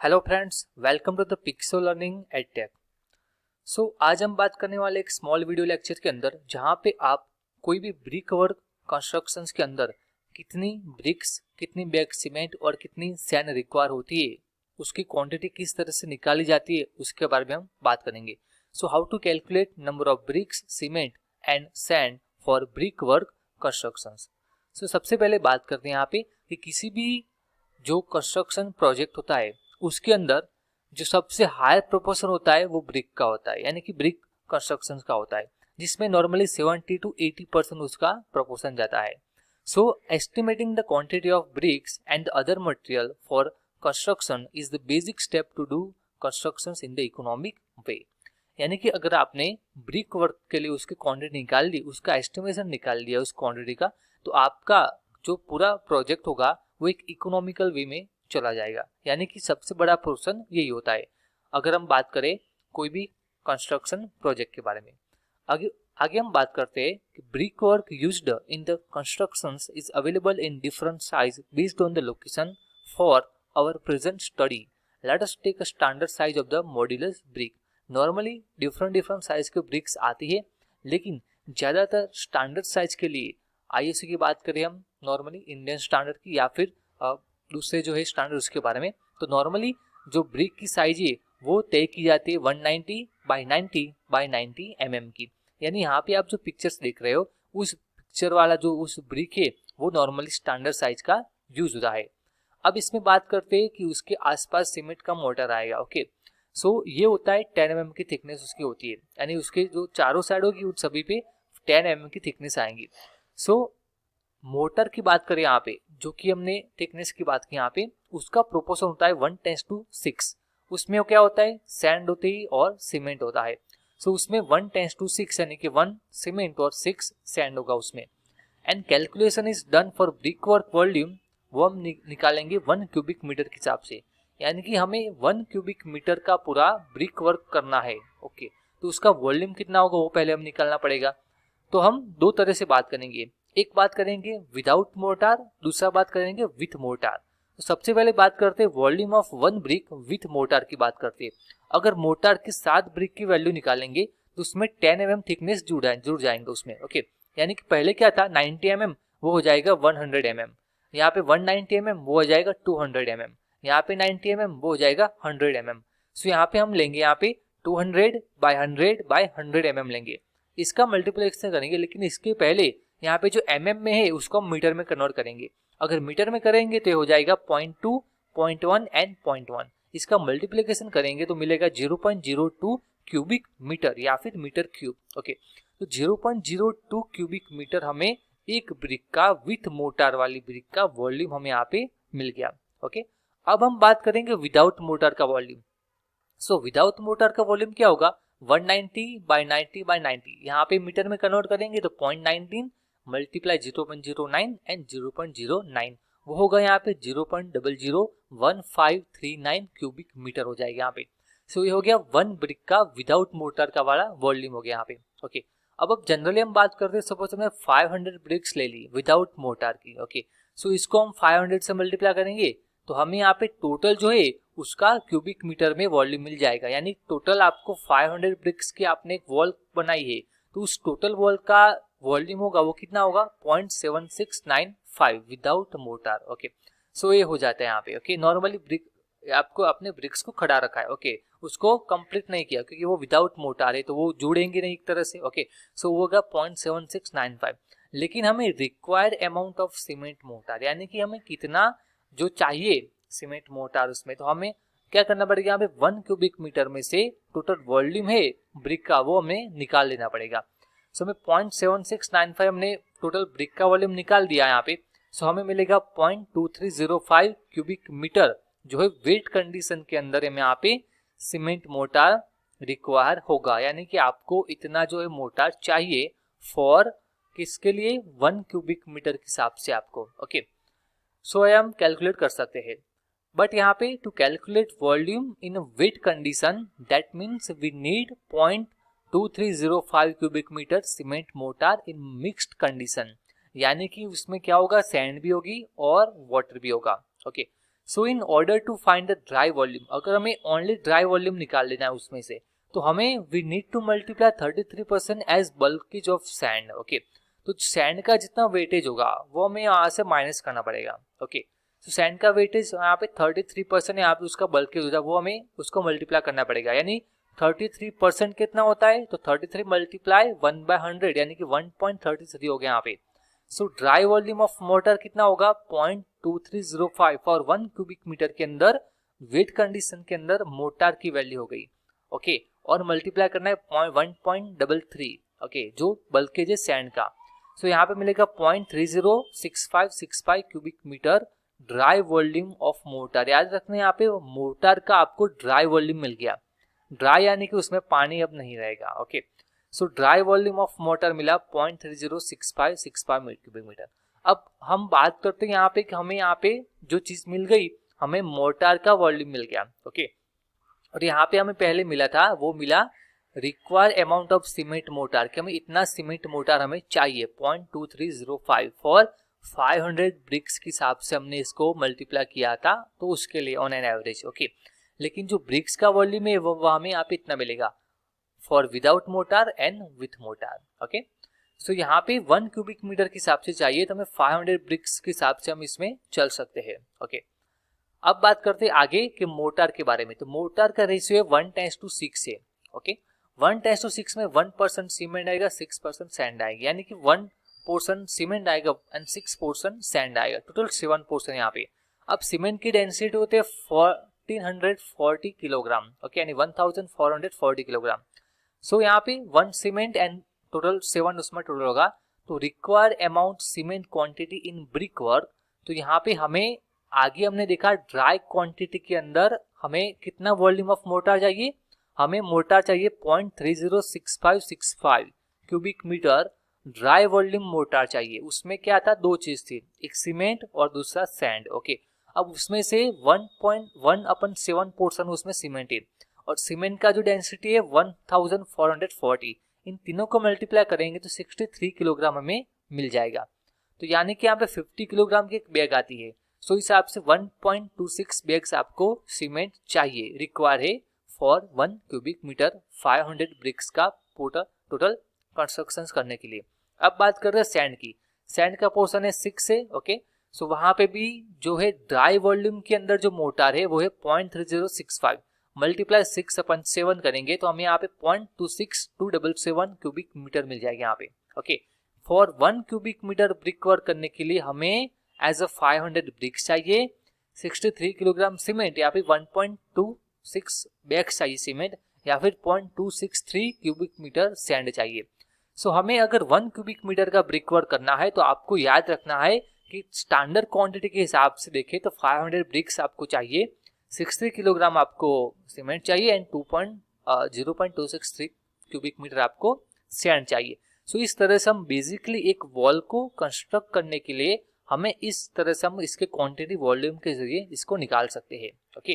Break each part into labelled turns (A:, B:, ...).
A: Hello friends, welcome to the Pixo learning edtech. आज हम बात करने वाले एक स्मॉल वीडियो लेक्चर के अंदर जहां पे आप कोई भी ब्रिक वर्क कंस्ट्रक्शंस के अंदर कितनी ब्रिक्स, कितनी बैग सीमेंट और कितनी सैंड रिक्वायर होती है, उसकी क्वांटिटी किस तरह से निकाली जाती है, उसके बारे में हम बात करेंगे। How to calculate number of bricks, cement and sand for brickwork constructions. सबसे पहले बात करते हैं यहाँ पे कि किसी भी जो कंस्ट्रक्शन प्रोजेक्ट होता है उसके अंदर जो सबसे हाई प्रोपोर्शन होता है वो ब्रिक का होता है, यानी कि ब्रिक कंस्ट्रक्शन का होता है, जिसमें नॉर्मली 70 to 80% उसका प्रोपोर्शन जाता है। Estimating the quantity of bricks and other material for construction is the basic step to do construction in the economic way. यानी कि अगर आपने ब्रिक वर्क के लिए उसकी क्वांटिटी निकाल ली, उसका एस्टिमेशन निकाल लिया उस क्वांटिटी का, तो आपका जो पूरा प्रोजेक्ट होगा वो एक इकोनॉमिकल वे में चला जाएगा। यानी कि सबसे बड़ा पोर्शन यही होता है अगर हम बात करें कोई भी कंस्ट्रक्शन प्रोजेक्ट के बारे में। आगे हम बात करते हैं कि brickwork used in the constructions is available in different size based on the location for our present study. Let us take a standard size of the modulus brick. Normally different size के bricks आती है, लेकिन ज्यादातर standard size के लिए ISO की बात करें हम, नॉर्मली इंडियन स्टैंडर्ड की या फिर दूसरे जो है स्टैंडर्ड उसके बारे में, तो नॉर्मली जो ब्रिक की साइज है वो तय की जाती है 190 बाई 90 बाई 90 mm की। यानी यहाँ पे आप जो पिक्चर्स देख रहे हो उस पिक्चर वाला जो उस ब्रिक है वो नॉर्मली स्टैंडर्ड साइज का यूज होता है। अब इसमें बात करते हैं कि उसके आसपास सीमेंट का मोटर आएगा। ओके, ये होता है 10 mm की थिकनेस उसकी होती है, यानी उसके जो चारों साइड होगी उन सभी पे 10 mm की थिकनेस आएंगी। मोटर की बात करें यहाँ पे, जो कि हमने थिकनेस की बात की यहाँ पे, उसका प्रोपोर्शन होता है 1:6। उसमें क्या होता है, सैंड होती है और सीमेंट होता है। उसमें 1:6 यानी कि 1 सीमेंट और 6 सैंड होगा उसमें। And calculation is done for brick work volume, वो हम निकालेंगे 1 क्यूबिक मीटर के हिसाब से। यानी कि हमें 1 क्यूबिक मीटर का पूरा ब्रिक वर्क करना है। ओके, तो उसका वॉल्यूम कितना होगा वो पहले हम निकालना पड़ेगा। तो हम दो तरह से बात करेंगे, एक बात करेंगे विदाउट मोटार, दूसरा बात करेंगे विथ मोटार। तो सबसे पहले बात करते हैं volume of 1 brick with motor की बात करते हैं। अगर मोटार के साथ ब्रिक की वैल्यू निकालेंगे तो उसमें 10 mm थिकनेस जुड़ जाएंगे उसमें। ओके, यानी कि पहले क्या था 90 mm, वो हो जाएगा 100 mm, यहाँ पे 190 mm वो हो जाएगा 200 mm, यहाँ पे 90 mm वो हो जाएगा 100 mm। यहाँ पे हम लेंगे यहाँ पे 200 बाई 100 बाई 100 mm लेंगे, इसका मल्टीप्लिकेशन करेंगे। लेकिन इसके पहले यहाँ पे जो mm में है उसको हम मीटर में कन्वर्ट करेंगे। अगर मीटर में करेंगे तो हो जाएगा 0.2, 0.1 एंड 0.1। इसका मल्टीप्लिकेशन करेंगे तो मिलेगा 0.02 क्यूबिक मीटर या फिर मीटर क्यूब। ओके, तो 0.02 क्यूबिक मीटर हमें एक ब्रिक का विथ मोटार वाली ब्रिक का वॉल्यूम हमें यहाँ पे मिल गया। ओके, अब हम बात करेंगे विदाउट मोटार का वॉल्यूम। विदाउट मोटार का वॉल्यूम क्या होगा, 190 बाई 90 बाई 90, यहाँ पे मीटर में कन्वर्ट करेंगे तो 0.19 मल्टीप्लाई 0.09 एंड 0.09, वो होगा यहाँ पे 0.001539 क्यूबिक मीटर हो जाएगा यहाँ पे। ये हो गया 1 ब्रिक का विदाउट मोटर का वाला वॉल्यूम हो गया यहाँ पे। ओके, अब जनरली हम बात करते हैं, सपोज हमने 500 ब्रिक्स ले ली विदाउट मोटर की। ओके, इसको हम 500 से मल्टीप्लाई करेंगे तो हमें यहाँ पे टोटल जो है उसका क्यूबिक मीटर में वॉल्यूम मिल जाएगा। यानी टोटल आपको 500 ब्रिक्स की आपने एक वॉल बनाई है तो उस टोटल वॉल का वॉल्यूम होगा वो कितना होगा 0.7695 विदाउट मोटर। ओके, ये हो जाता है यहाँ पे। ओके, नॉर्मली ब्रिक आपको अपने ब्रिक्स को खड़ा रखा है। ओके, उसको कंप्लीट नहीं किया क्योंकि वो विदाउट मोटर है तो वो जुड़ेंगे नहीं एक तरह से। ओके, वो होगा 0.7695। लेकिन हमें required amount of cement motor, यानी कि हमें कितना जो चाहिए सीमेंट मोटार उसमें, तो हमें क्या करना पड़ेगा, यहाँ पे 1 क्यूबिक मीटर में से टोटल वॉल्यूम है ब्रिक का वो हमें निकाल लेना पड़ेगा। हमें 0.7695 हमने टोटल ब्रिक का वॉल्यूम निकाल दिया यहाँ पे। हमें मिलेगा 0.2305 क्यूबिक मीटर जो है वेट कंडीशन के अंदर हमें यहाँ पे सीमेंट मोटार रिक्वायर होगा। यानी कि आपको इतना जो है मोटार चाहिए फॉर किसके लिए, 1 क्यूबिक मीटर के हिसाब से आपको। ओके, हम कैलकुलेट कर सकते हैं, बट यहाँ पे to calculate volume in wet condition that means we need 0.2305 cubic metre cement mortar in mixed condition. यानी कि उसमें क्या होगा, सैंड भी होगी और वाटर भी होगा। Okay, so in order to find the dry volume, अगर हमें ओनली ड्राई वॉल्यूम निकाल लेना है उसमें से, तो हमें we need to multiply 33% as bulkage of sand. Okay, तो सैंड का जितना वेटेज होगा वो हमें यहाँ से माइनस करना पड़ेगा। ओके, तो सैंड का वेटेज यहाँ पे 33% यहाँ पे उसका बल्केज होता है, वो हमें उसको मल्टीप्लाई करना पड़ेगा। यानी 33% कितना होता है, तो 33 मल्टीप्लाई 1/100 यानी कि 1.33 हो गया यहाँ पे। सो ड्राई वॉल्यूम ऑफ मोटर कितना होगा, 0.2305 और 1 क्यूबिक मीटर के अंदर वेट कंडीशन के अंदर मोटर की वैल्यू हो गई। ओके, और मल्टीप्लाई करना है 1.33, ओके, जो बल्केज है सैंड का। सो यहाँ पे मिलेगा 0.306565 cubic metre dry volume of mortar. याद रखना यहाँ पे मोटर का आपको ड्राई वॉल्यूम मिल गया, ड्राई यानी कि उसमें पानी अब नहीं रहेगा। Okay, so dry volume of motor मिला 0.306565 क्यूबिक मीटर। अब हम बात करते हैं यहाँ पे कि हमें यहाँ पे जो चीज मिल गई, हमें मोटर का वॉल्यूम मिल गया। ओके, और यहाँ पे हमें पहले मिला था, वो मिला require amount of cement motor, कि हमें इतना सीमेंट मोटर हमें चाहिए 0.2305 फॉर 500 ब्रिक्स के हिसाब से हमने इसको मल्टीप्लाई किया था, तो उसके लिए ऑन एन एवरेज। ओके, लेकिन जो ब्रिक्स का वॉल्यूम है वो हमें यहाँ पे इतना मिलेगा for without motor and with motor. Okay, so यहाँ पे 1 क्यूबिक मीटर के हिसाब से चाहिए, तो हमें 500 ब्रिक्स के हिसाब से हम इसमें चल सकते हैं। ओके, अब बात करते हैं आगे कि मोटर के बारे में। तो मोटर का रेशियो है 1:6 है। ओके, 1:6 में 1% सीमेंट आएगा, 6% सैंड आएगी, यानी कि 1% सीमेंट आएगा एंड 6% सैंड आएगा, टोटल 7% यहाँ पे। अब सीमेंट की डेंसिटी होते हैं 1440 किलोग्राम। ओके, यानी 1440 किलोग्राम। सो यहाँ पे 1 सीमेंट एंड टोटल 7 उसमें टोटल होगा। तो require amount cement quantity in brick work, तो यहाँ पे हमें आगे हमने देखा ड्राई क्वांटिटी के अंदर हमें कितना वॉल्यूम ऑफ मोटर चाहिए, हमें मोटर चाहिए 0.306565 cubic metre dry volume mortar चाहिए। उसमें क्या था, दो चीज थी, एक सीमेंट और दूसरा सैंड। ओके, अब उसमें से 1.1/7% उसमें सीमेंट है और सीमेंट का जो डेंसिटी है 1440, इन तीनों को मल्टीप्लाई करेंगे तो 63 किलोग्राम हमें मिल जाएगा। तो यानी कि यहाँ पे 50 किलोग्राम की एक बैग आती है। सो इस हिसाब से 1.26 बैग्स आपको सीमेंट चाहिए, रिक्वायर है फॉर 1 क्यूबिक मीटर 500 ब्रिक्स का टोटल कंस्ट्रक्शन करने के लिए। अब बात कर रहे हैं सैंड की। सैंड का पोर्शन है 6 है। ओके, सो वहां पे भी जो है ड्राई वॉल्यूम के अंदर जो मोटर है वो है 0.3065 मल्टीप्लाई 6/7 करेंगे तो हमें यहाँ पे 0.26277 क्यूबिक मीटर मिल जाएगा यहाँ पे। Okay, for 1 cubic metre brickwork करने के लिए हमें एज अ 500 ब्रिक्स चाहिए, 63 किलोग्राम सीमेंट या फिर 1.26 बैग्स चाहिए सीमेंट, या फिर 0.263 क्यूबिक मीटर सैंड चाहिए। सो हमें अगर 1 क्यूबिक मीटर का ब्रिक वर्क करना है तो आपको याद रखना है कि स्टैंडर्ड क्वांटिटी के हिसाब से देखें तो 500 ब्रिक्स आपको चाहिए, 60 किलोग्राम आपको सीमेंट चाहिए एंड 0.263 क्यूबिक मीटर आपको सैंड चाहिए। सो इस तरह से हम बेसिकली एक वॉल को कंस्ट्रक्ट करने के लिए हमें इस तरह से हम इसके क्वांटिटी वॉल्यूम के जरिए इसको निकाल सकते हैं। ओके,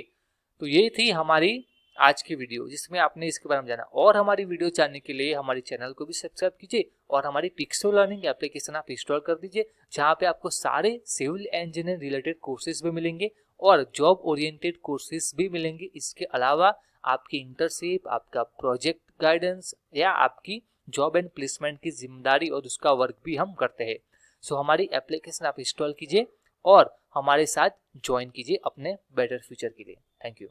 A: तो ये थी हमारी आज की वीडियो जिसमें आपने इसके बारे में जाना। और हमारी वीडियो जानने के लिए हमारे चैनल को भी सब्सक्राइब कीजिए और हमारी पिक्सो लर्निंग एप्लीकेशन आप इंस्टॉल कर दीजिए, जहाँ पे आपको सारे सिविल इंजीनियर रिलेटेड कोर्सेज भी मिलेंगे और जॉब ओरिएंटेड कोर्सेज भी मिलेंगे। इसके अलावा आपकी इंटर्नशिप, आपका प्रोजेक्ट गाइडेंस या आपकी जॉब एंड प्लेसमेंट की जिम्मेदारी और उसका वर्क भी हम करते हैं। सो हमारी एप्लीकेशन आप इंस्टॉल कीजिए और हमारे साथ ज्वाइन कीजिए अपने बेटर फ्यूचर के लिए। Thank you.